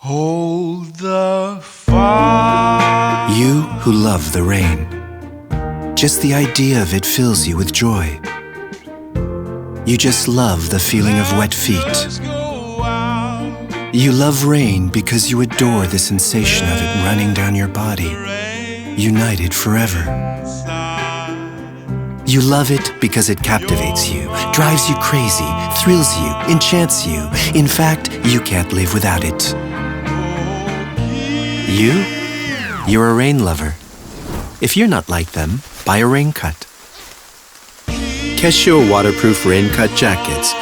Hold the fire. You who love the rain. Just the idea of it fills you with joy. You just love the feeling of wet feet. You love rain because you adore the sensation of it running down your body, united forever. You love it because it captivates you, drives you crazy, thrills you, enchants you. In fact, you can't live without it. You're a rain lover. If you're not like them, buy a raincoat. Casio waterproof raincoat jackets.